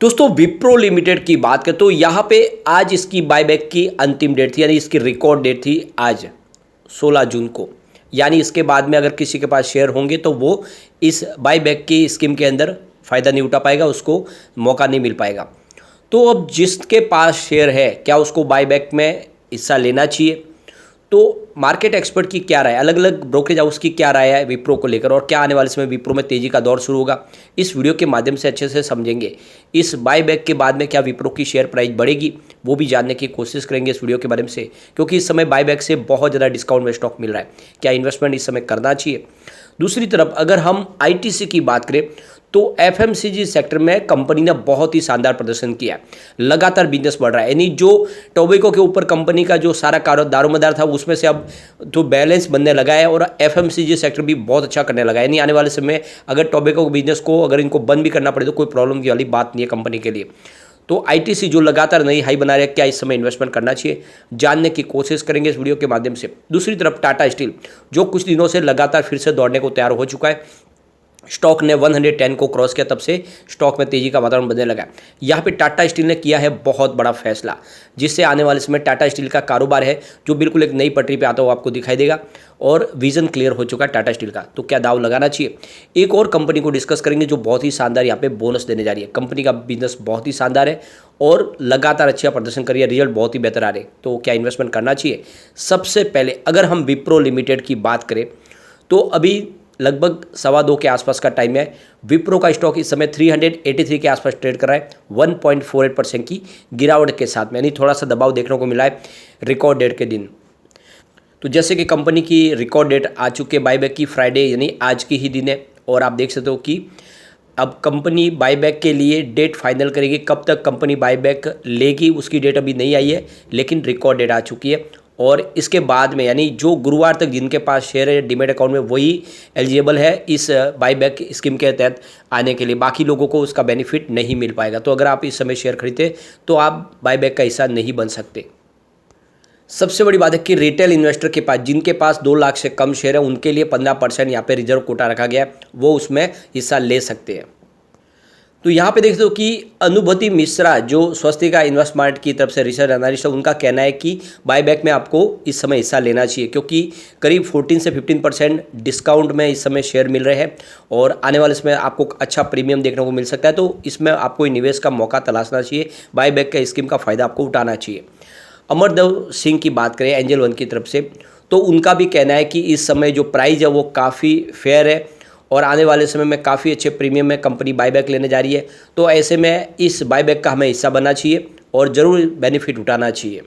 दोस्तों विप्रो लिमिटेड की बात करें तो यहाँ पे आज इसकी बायबैक की अंतिम डेट थी, यानी इसकी रिकॉर्ड डेट थी आज 16 जून को। यानी इसके बाद में अगर किसी के पास शेयर होंगे तो वो इस बायबैक की स्कीम के अंदर फ़ायदा नहीं उठा पाएगा, उसको मौका नहीं मिल पाएगा। तो अब जिसके पास शेयर है क्या उसको बायबैक में हिस्सा लेना चाहिए? तो मार्केट एक्सपर्ट की क्या राय है, अलग अलग ब्रोकरेज हाउस की क्या राय है विप्रो को लेकर, और क्या आने वाले समय विप्रो में तेजी का दौर शुरू होगा, इस वीडियो के माध्यम से अच्छे से समझेंगे। इस बायबैक के बाद में क्या विप्रो की शेयर प्राइस बढ़ेगी वो भी जानने की कोशिश करेंगे इस वीडियो के माध्यम से, क्योंकि इस समय बायबैक से बहुत ज़्यादा डिस्काउंट में स्टॉक मिल रहा है। क्या इन्वेस्टमेंट इस समय करना चाहिए? दूसरी तरफ अगर हम आईटीसी की बात करें तो एफएमसीजी सेक्टर में कंपनी ने बहुत ही शानदार प्रदर्शन किया है, लगातार बिजनेस बढ़ रहा है। यानी जो टोबैको के ऊपर कंपनी का जो सारा दारोमदार था उसमें से अब तो बैलेंस बनने लगा है और एफएमसीजी सेक्टर भी बहुत अच्छा करने लगा है। यानी आने वाले समय अगर टोबैको बिजनेस को अगर इनको बंद भी करना पड़े तो कोई प्रॉब्लम की वाली बात नहीं है कंपनी के लिए। तो आईटीसी जो लगातार नई हाई बना रहे हैं, क्या इस समय इन्वेस्टमेंट करना चाहिए, जानने की कोशिश करेंगे इस वीडियो के माध्यम से। दूसरी तरफ टाटा स्टील जो कुछ दिनों से लगातार फिर से दौड़ने को तैयार हो चुका है, स्टॉक ने 110 को क्रॉस किया, तब से स्टॉक में तेजी का वातावरण बनने लगा। यहाँ पे टाटा स्टील ने किया है बहुत बड़ा फैसला, जिससे आने वाले समय टाटा स्टील का कारोबार है जो बिल्कुल एक नई पटरी पे आता हुआ आपको दिखाई देगा और विजन क्लियर हो चुका है टाटा स्टील का। तो क्या दाव लगाना चाहिए? एक और कंपनी को डिस्कस करेंगे जो बहुत ही शानदार यहाँ पे बोनस देने जा रही है। कंपनी का बिजनेस बहुत ही शानदार है और लगातार अच्छा प्रदर्शन कर रही है, रिजल्ट बहुत ही बेहतर आ रहे हैं। तो क्या इन्वेस्टमेंट करना चाहिए? सबसे पहले अगर हम विप्रो लिमिटेड की बात करें तो अभी लगभग 2:15 के आसपास का टाइम है। विप्रो का स्टॉक इस समय 383 के आसपास ट्रेड कर रहा है 1.48% की गिरावट के साथ में, यानी थोड़ा सा दबाव देखने को मिला है रिकॉर्ड डेट के दिन। तो जैसे कि कंपनी की रिकॉर्ड डेट आ चुकी है बायबैक की, फ्राइडे यानी आज की ही दिन है, और आप देख सकते हो कि अब कंपनी बायबैक के लिए डेट फाइनल करेगी। कब तक कंपनी बायबैक लेगी उसकी डेट अभी नहीं आई है, लेकिन रिकॉर्ड डेट आ चुकी है। और इसके बाद में यानी जो गुरुवार तक जिनके पास शेयर है डीमैट अकाउंट में वही एलिजिबल है इस बायबैक स्कीम के तहत आने के लिए, बाकी लोगों को उसका बेनिफिट नहीं मिल पाएगा। तो अगर आप इस समय शेयर खरीदते तो आप बायबैक का हिस्सा नहीं बन सकते। सबसे बड़ी बात है कि रिटेल इन्वेस्टर के पास, जिनके पास 2 लाख से कम शेयर है, उनके लिए 15% यहाँ पे रिजर्व कोटा रखा गया है, वो उसमें हिस्सा ले सकते हैं। तो यहाँ पे देख सकते हो कि अनुभूति मिश्रा जो स्वस्तिका इन्वेस्टमेंट की तरफ से रिसर्च एनालिस्ट है, उनका कहना है कि बायबैक में आपको इस समय हिस्सा लेना चाहिए, क्योंकि करीब 14 से 15% डिस्काउंट में इस समय शेयर मिल रहे हैं और आने वाले समय आपको अच्छा प्रीमियम देखने को मिल सकता है। तो इसमें आपको निवेश का मौका तलाशना चाहिए, बायबैक का स्कीम का फ़ायदा आपको उठाना चाहिए। अमरदेव सिंह की बात करें एंजल वन की तरफ से, तो उनका भी कहना है कि इस समय जो प्राइस है वो काफ़ी फेयर है और आने वाले समय में काफ़ी अच्छे प्रीमियम में कंपनी बायबैक लेने जा रही है। तो ऐसे में इस बायबैक का हमें हिस्सा बनना चाहिए और ज़रूर बेनिफिट उठाना चाहिए।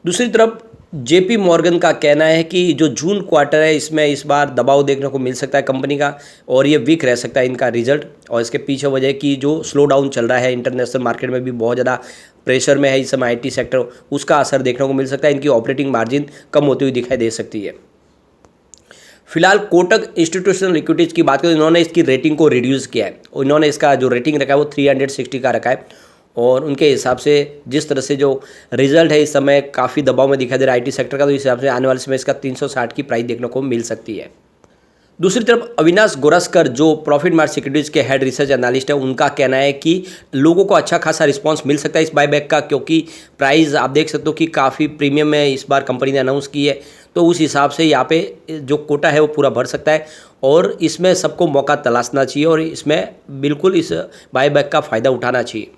दूसरी तरफ जेपी मॉर्गन का कहना है कि जो जून क्वार्टर है इसमें इस बार दबाव देखने को मिल सकता है कंपनी का और ये वीक रह सकता है इनका रिजल्ट, और इसके पीछे वजह की जो स्लो डाउन चल रहा है इंटरनेशनल मार्केट में भी बहुत ज़्यादा प्रेशर में है इस समय आईटी सेक्टर, उसका असर देखने को मिल सकता है। इनकी ऑपरेटिंग मार्जिन कम होती हुई दिखाई दे सकती है। फिलहाल कोटक इंस्टीट्यूशनल इक्विटीज की बात करें, इन्होंने इसकी रेटिंग को रिड्यूस किया है, इन्होंने इसका जो रेटिंग रखा है वो 360 का रखा है और उनके हिसाब से जिस तरह से जो रिजल्ट है इस समय काफ़ी दबाव में दिखाई दे रहा है आईटी सेक्टर का, तो इस हिसाब से आने वाले समय इसका 360 की प्राइस देखने को मिल सकती है। दूसरी तरफ अविनाश गोरस्कर जो प्रॉफिट मार्ट सिक्योरिटीज के हेड रिसर्च एनालिस्ट है, उनका कहना है कि लोगों को अच्छा खासा रिस्पांस मिल सकता है इस बायबैक का, क्योंकि प्राइस आप देख सकते हो कि काफ़ी प्रीमियम में इस बार कंपनी ने अनाउंस की है। तो उस हिसाब से यहाँ पे जो कोटा है वो पूरा भर सकता है और इसमें सबको मौका तलाशना चाहिए और इसमें बिल्कुल इस बायबैक का फ़ायदा उठाना चाहिए।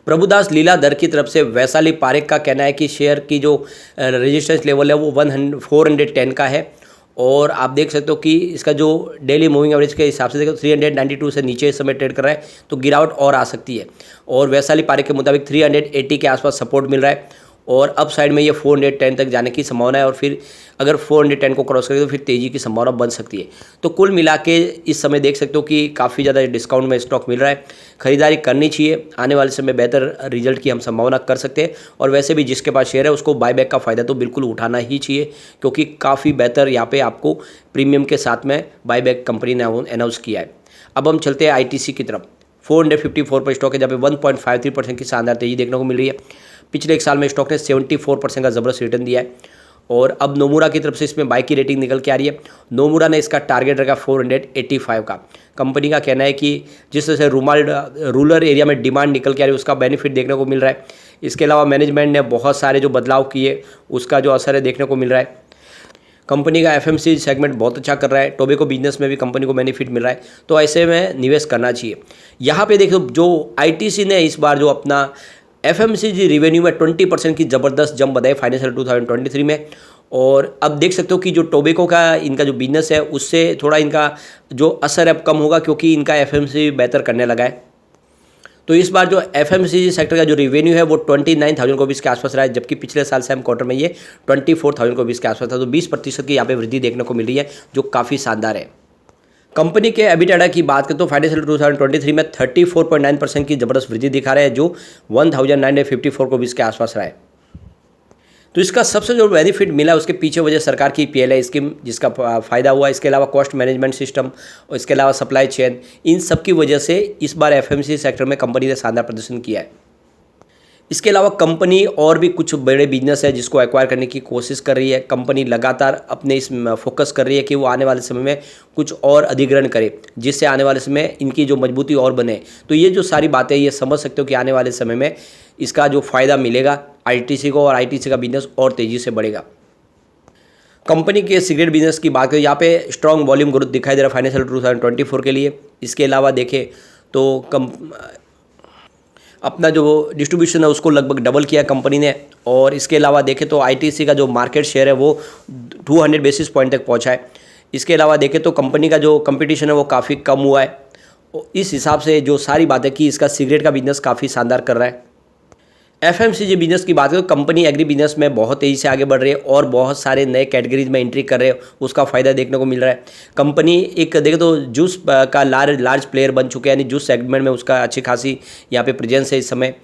प्रभुदास लीलाधर की तरफ से वैशाली पारेख का कहना है कि शेयर की जो रेजिस्टेंस लेवल है वो 410 का है और आप देख सकते हो कि इसका जो डेली मूविंग एवरेज के हिसाब से देखो 392 से नीचे इस समय ट्रेड कर रहा है, तो गिरावट और आ सकती है। और वैशाली पारेख के मुताबिक 380 के आसपास सपोर्ट मिल रहा है और अप साइड में ये 410 तक जाने की संभावना है और फिर अगर 410 को क्रॉस करें तो फिर तेज़ी की संभावना बन सकती है। तो कुल मिला के इस समय देख सकते हो कि काफ़ी ज़्यादा डिस्काउंट में स्टॉक मिल रहा है, खरीदारी करनी चाहिए, आने वाले समय बेहतर रिजल्ट की हम संभावना कर सकते हैं। और वैसे भी जिसके पास शेयर है उसको बायबैक का फ़ायदा तो बिल्कुल उठाना ही चाहिए, क्योंकि काफ़ी बेहतर यहाँ पर आपको प्रीमियम के साथ में बायबैक कंपनी ने अनाउंस किया है। अब हम चलते हैं आईटीसी की तरफ। 454 पर स्टॉक है जहाँ पे 1.53% की शानदार तेज़ी देखने को मिल रही है। पिछले एक साल में स्टॉक ने 74% का ज़बरदस्त रिटर्न दिया है और अब नोमुरा की तरफ से इसमें बाई की रेटिंग निकल के आ रही है। नोमुरा ने इसका टारगेट रखा 485 का। कंपनी का कहना है कि जिस तरह से रूरल एरिया में डिमांड निकल के आ रही है उसका बेनिफिट देखने को मिल रहा है। इसके अलावा मैनेजमेंट ने बहुत सारे जो बदलाव किए उसका जो असर है देखने को मिल रहा है। कंपनी का एफएमसीजी सेगमेंट बहुत अच्छा कर रहा है। टोबैको बिजनेस में भी कंपनी को बेनिफिट मिल रहा है, तो ऐसे में निवेश करना चाहिए। यहाँ पे देखो जो आईटीसी ने इस बार जो अपना एफएमसीजी रिवेन्यू में 20% की ज़बरदस्त जंप बताई फाइनेंशियल 2023 में। और अब देख सकते हो कि जो टोबैको का इनका जो बिजनेस है उससे थोड़ा इनका जो असर अब कम होगा, क्योंकि इनका एफएमसीजी बेहतर करने लगा है। तो इस बार जो एफएमसीजी सेक्टर का जो रिवेन्यू है वो 29,000 करोड़ के आसपास रहा है, जबकि पिछले साल सेम क्वार्टर में ये 24,000 करोड़ के आसपास था। तो 20% की यहाँ पे वृद्धि देखने को मिल रही है, जो काफ़ी शानदार है। कंपनी के एबिटाडा की बात करें तो फाइनेंशियल 2023 में 34.9% की जबरदस्त वृद्धि दिखा रहा है, जो 1,954 करोड़ के आसपास रहा है। तो इसका सबसे जो बेनिफिट मिला उसके पीछे वजह सरकार की पीएलआई स्कीम जिसका फ़ायदा हुआ, इसके अलावा कॉस्ट मैनेजमेंट सिस्टम और इसके अलावा सप्लाई चेन, इन सब की वजह से इस बार एफएमसीजी सेक्टर में कंपनी ने शानदार प्रदर्शन किया है। इसके अलावा कंपनी और भी कुछ बड़े बिजनेस है जिसको एक्वायर करने की कोशिश कर रही है। कंपनी लगातार अपने इस फोकस कर रही है कि वो आने वाले समय में कुछ और अधिग्रहण करे, जिससे आने वाले समय में इनकी जो मजबूती और बने। तो ये जो सारी बातें ये समझ सकते हो कि आने वाले समय में इसका जो फ़ायदा मिलेगा आईटीसी को, और आईटीसी का बिजनेस और तेज़ी से बढ़ेगा। कंपनी के सिगरेट बिजनेस की बात करें, यहाँ पे स्ट्रॉन्ग वॉल्यूम ग्रोथ दिखाई दे रहा है फाइनेंशियल 2024 के लिए। इसके अलावा देखें तो अपना जो डिस्ट्रीब्यूशन है उसको लगभग डबल किया कंपनी ने। और इसके अलावा देखें तो आईटीसी का जो मार्केट शेयर है वो 200 बेसिस पॉइंट तक पहुंचा है। इसके अलावा देखें तो कंपनी का जो कंपटीशन है वो काफ़ी कम हुआ है। इस हिसाब से जो सारी बातें की, इसका सिगरेट का बिजनेस काफ़ी शानदार कर रहा है। एफएमसीजी बिजनेस की बात करें तो कंपनी एग्री बिजनेस में बहुत तेज़ी से आगे बढ़ रही है और बहुत सारे नए कैटेगरीज में एंट्री कर रहे हैं, उसका फ़ायदा देखने को मिल रहा है। कंपनी एक देखें तो जूस का लार्ज प्लेयर बन चुके हैं, यानी जूस सेगमेंट में उसका अच्छी खासी यहाँ पे प्रेजेंस है इस समय।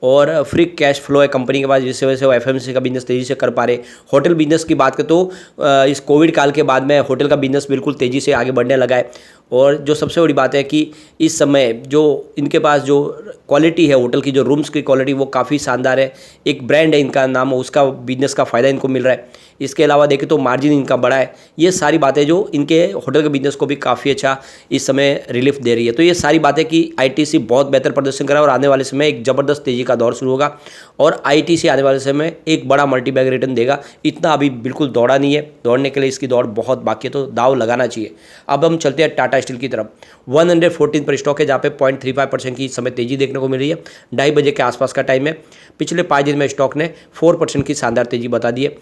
और फ्री कैश फ्लो है कंपनी के पास, जिसकी वजह से वो एफएमसीजी का बिजनेस तेज़ी से कर पा रहे। होटल बिजनेस की बात करें तो इस कोविड काल के बाद में होटल का बिजनेस बिल्कुल तेज़ी से आगे बढ़ने लगा है। और जो सबसे बड़ी बात है कि इस समय जो इनके पास जो क्वालिटी है होटल की, जो रूम्स की क्वालिटी वो काफ़ी शानदार है। एक ब्रांड है इनका नाम, उसका बिजनेस का फ़ायदा इनको मिल रहा है। इसके अलावा देखें तो मार्जिन इनका बड़ा है। ये सारी बातें जो इनके होटल के बिजनेस को भी काफ़ी अच्छा इस समय रिलीफ दे रही है। तो ये सारी बातें कि आईटीसी बहुत बेहतर प्रदर्शन करा और आने वाले समय एक ज़बरदस्त तेज़ी का दौर शुरू होगा और आईटीसी आने वाले समय एक बड़ा मल्टीबैग रिटर्न देगा। इतना अभी बिल्कुल दौड़ा नहीं है, दौड़ने के लिए इसकी दौड़ बहुत बाकी है, तो दाव लगाना चाहिए। अब हम चलते हैं टाटा स्टील की तरफ। 114 पर स्टॉक है, जहाँ पे 0.35% की इस समय तेज़ी देखने को मिल रही है। 2:30 बजे के आसपास का टाइम है। पिछले 5 दिन में स्टॉक ने 4% की शानदार तेज़ी बता दी है।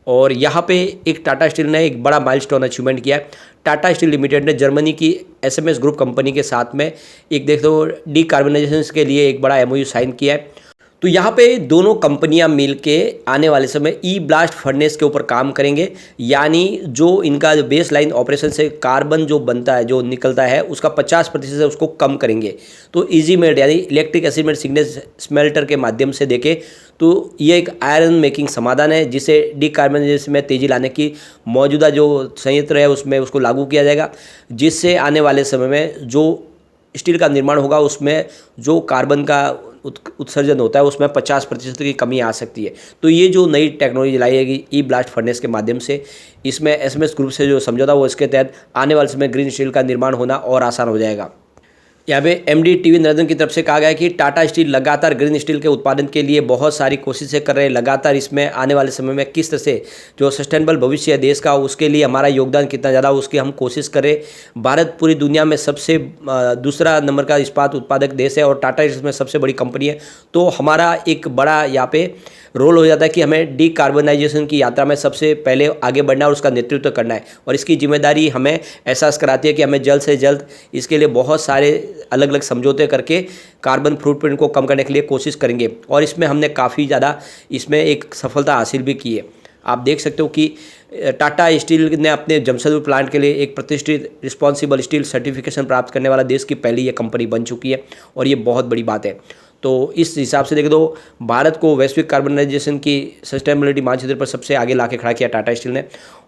और यहाँ पे एक टाटा स्टील ने एक बड़ा माइलस्टोन अचीवमेंट किया है। टाटा स्टील लिमिटेड ने जर्मनी की एसएमएस ग्रुप कंपनी के साथ में एक देख दो डीकार्बनाइजेशन के लिए एक बड़ा एमओयू साइन किया है। तो यहाँ पे दोनों कंपनियां मिलके आने वाले समय ई ब्लास्ट फर्नेस के ऊपर काम करेंगे, यानी जो इनका जो बेस लाइन ऑपरेशन से कार्बन जो बनता है, जो निकलता है, उसका 50% उसको कम करेंगे। तो इजी मेल्ट यानी इलेक्ट्रिक एसिड मेल्ट सिग्नेस स्मेल्टर के माध्यम से देखें तो ये एक आयरन मेकिंग समाधान है, जिसे डीकार्बनाइजेशन में तेज़ी लाने की मौजूदा जो संयंत्र है उसमें उसको लागू किया जाएगा, जिससे आने वाले समय में जो स्टील का निर्माण होगा उसमें जो कार्बन का उत्सर्जन होता है उसमें 50% की कमी आ सकती है। तो ये जो नई टेक्नोलॉजी लाई जाएगी ई ब्लास्ट फर्नेस के माध्यम से, इसमें एसएमएस ग्रुप से जो समझौता वो इसके तहत आने वाले समय ग्रीन स्टील का निर्माण होना और आसान हो जाएगा। यहाँ पे एमडी टीवी नरेंद्र की तरफ से कहा गया है कि टाटा स्टील लगातार ग्रीन स्टील के उत्पादन के लिए बहुत सारी कोशिशें कर रहे हैं। लगातार इसमें आने वाले समय में किस तरह से जो सस्टेनेबल भविष्य है देश का, उसके लिए हमारा योगदान कितना ज़्यादा उसकी हम कोशिश करें। भारत पूरी दुनिया में सबसे दूसरा नंबर का इस्पात उत्पादक देश है और टाटा इसमें सबसे बड़ी कंपनी है। तो हमारा एक बड़ा यहाँ पे रोल हो जाता है कि हमें डीकार्बनाइजेशन की यात्रा में सबसे पहले आगे बढ़ना और उसका नेतृत्व करना है। और इसकी जिम्मेदारी हमें एहसास कराती है कि हमें जल्द से जल्द इसके लिए बहुत सारे अलग अलग समझौते करके कार्बन फुटप्रिंट को कम करने के लिए कोशिश करेंगे। और इसमें हमने काफ़ी ज़्यादा इसमें एक सफलता हासिल भी की है। आप देख सकते हो कि टाटा स्टील ने अपने जमशेदपुर प्लांट के लिए एक प्रतिष्ठित रिस्पॉन्सिबल स्टील सर्टिफिकेशन प्राप्त करने वाला देश की पहली ये कंपनी बन चुकी है और ये बहुत बड़ी बात है। तो इस हिसाब से देखें तो भारत को वैश्विक कार्बनाइजेशन की सस्टेनेबिलिटी मानचित्र पर सबसे आगे ला के खड़ा किया टाटा स्टील ने,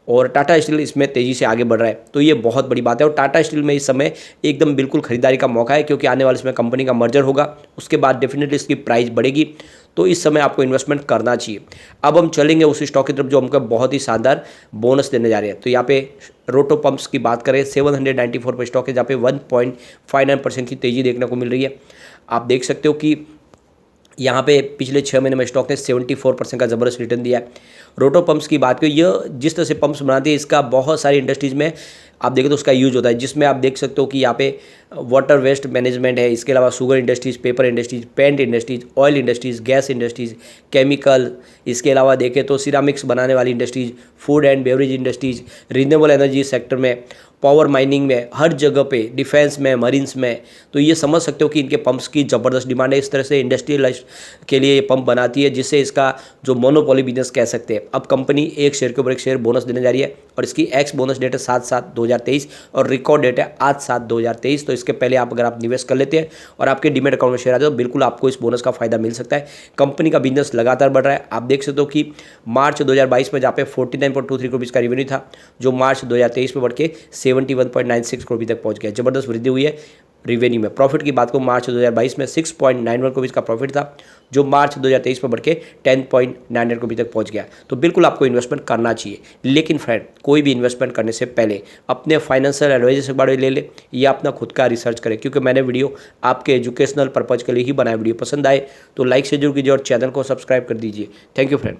और टाटा स्टील इसमें तेज़ी से आगे बढ़ रहा है। तो ये बहुत बड़ी बात है, और टाटा स्टील में इस समय एकदम बिल्कुल खरीदारी का मौका है, क्योंकि आने वाले समय कंपनी का मर्जर होगा, उसके बाद डेफिनेटली इसकी प्राइस बढ़ेगी। तो इस समय आपको इन्वेस्टमेंट करना चाहिए। अब हम चलेंगे उस स्टॉक की तरफ जो हमको बहुत ही शानदार बोनस देने जा रहे हैं। तो यहाँ पे रोटो पंप्स की बात करें, 794 पर स्टॉक है, जहाँ पे 1.59% की तेज़ी देखने को मिल रही है। आप देख सकते हो कि यहाँ पे पिछले 6 महीने में स्टॉक ने 74% का ज़बरदस्त रिटर्न दिया है। रोटो पंप्स की बात करें, यह जिस तरह से पंप्स बनाती है, इसका बहुत सारी इंडस्ट्रीज़ में आप देखें तो उसका यूज होता है, जिसमें आप देख सकते हो कि यहाँ पे वाटर वेस्ट मैनेजमेंट है, इसके अलावा sugar industries, paper industries, paint industries, oil industries, gas industries, chemical, इसके अलावा देखें तो सिरामिक्स बनाने वाली industries, food and beverage industries, renewable energy sector में, पावर माइनिंग में, हर जगह पे, डिफेंस में, मरीन्स में। तो ये समझ सकते हो कि इनके पंप्स की ज़बरदस्त डिमांड है। इस तरह से इंडस्ट्रियलाइज के लिए ये पंप बनाती है, जिससे इसका जो मोनोपोली बिजनेस कह सकते हैं। अब कंपनी एक शेयर के ऊपर एक शेयर बोनस देने जा रही है, और इसकी एक्स बोनस डेट है 7/7/2023 और रिकॉर्ड डेट है 8/7/2023। तो इसके पहले अगर आप निवेश कर लेते हैं और आपके डीमेट अकाउंट में शेयर आते हो, तो बिल्कुल आपको इस बोनस का फायदा मिल सकता है। कंपनी का बिजनेस लगातार बढ़ रहा है। आप देख सकते हो कि मार्च 2022 में जहाँ पे 49.23 करोड़ का रेवेन्यू था, जो मार्च 2023 में बढ़ के 71.96 करोड़ तक पहुंच गया। जबरदस्त वृद्धि हुई है रिवेन्यू में। प्रॉफिट की बात करूँ, मार्च 2022 में 6.91 करोड़ का प्रॉफिट था, जो मार्च 2023 में बढ़ के 10.98 करोड़ तक पहुंच गया। तो बिल्कुल आपको इन्वेस्टमेंट करना चाहिए, लेकिन फ्रेंड कोई भी इन्वेस्टमेंट करने से पहले अपने फाइनेंशियल एडवाइजर से बारे ले ले, या अपना खुद का रिसर्च करें, क्योंकि मैंने वीडियो आपके एजुकेशनल पर्पज़ के लिए ही बनाया। वीडियो पसंद आए तो लाइक से जरूर कीजिए और चैनल को सब्सक्राइब कर दीजिए। Thank you friend.